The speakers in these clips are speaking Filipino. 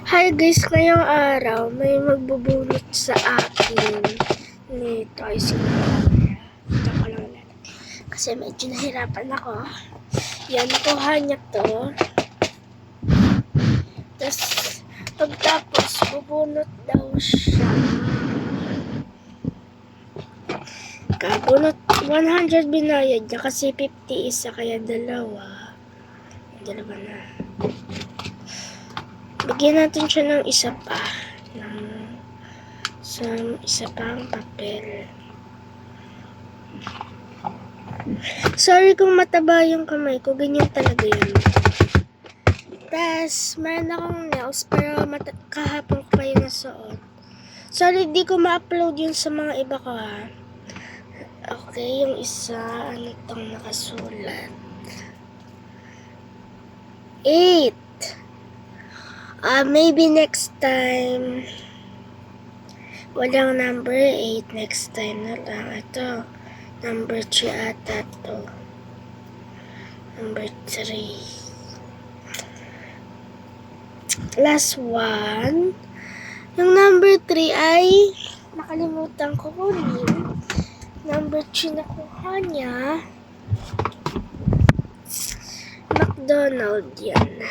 Hi guys, ngayong araw may magbubunot sa akin nito ay sinunod. Ito ko lang natin. Kasi medyo nahirapan ako. Yan, kuha niya to. Tapos, pagtapos, bubunot daw siya. Kabunot, 100 binayad niya kasi 50 isa, kaya dalawa. Dalawa na. Bigyan natin siya ng isa pa. Isa pang papel. Sorry kung mataba yung kamay ko. Ganyan talaga yun. Tas, meron akong nails pero kahapon ko pa yung nasuot. Sorry, di ko ma-upload yun sa mga iba ko ha. Okay, yung isa, ano tong nakasulat? 8. Maybe next time. Walang number 8. Next time na lang. Ito. Number 3 ata to. Number 3. Last one. Yung number 3 ay nakalimutan ko kunin. Number 3 nakuha niya. McDonald yan.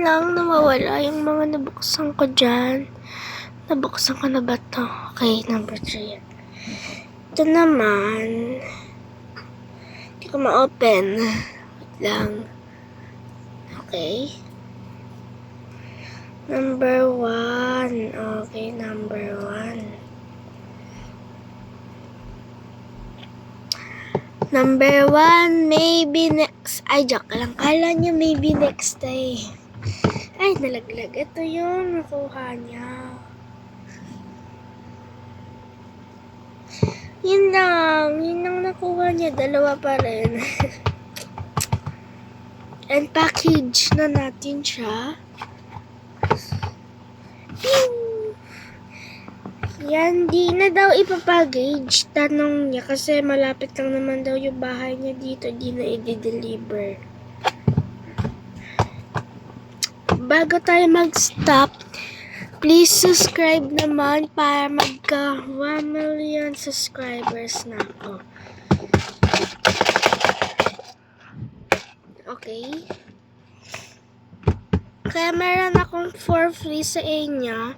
Lang nawawala yung mga nabuksan ko dyan. Nabuksan ko na ba to? Okay, number 3 yan. Ito naman, hindi ko ma-open. Wait lang. Okay. Number 1. Okay, number 1. Number 1, maybe next. Ay, joke lang. Kala niya maybe next time. Ay, nalaglag. Ito yung nakuha niya. Yun lang nakuha niya. Dalawa pa rin. And package na natin siya. Pew! Yan, di na daw ipapackage. Tanong niya kasi malapit lang naman daw yung bahay niya dito. Di na i-deliver. Bago tayo mag-stop, please subscribe naman para magka 1 million subscribers na ako. Okay? Kaya meron akong for free sa inyo.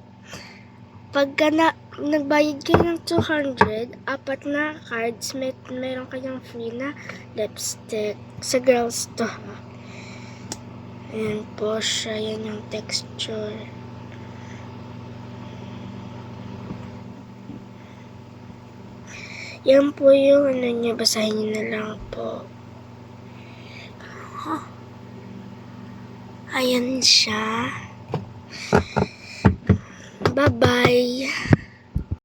Pagka nagbayad kayo ng 200, 4 na cards, meron kayong free na lipstick. Sa girls to. Ayan po siya. Yan yung texture. Yan po yung ano niya. Basahin niyo na lang po. Ayan siya. Bye-bye.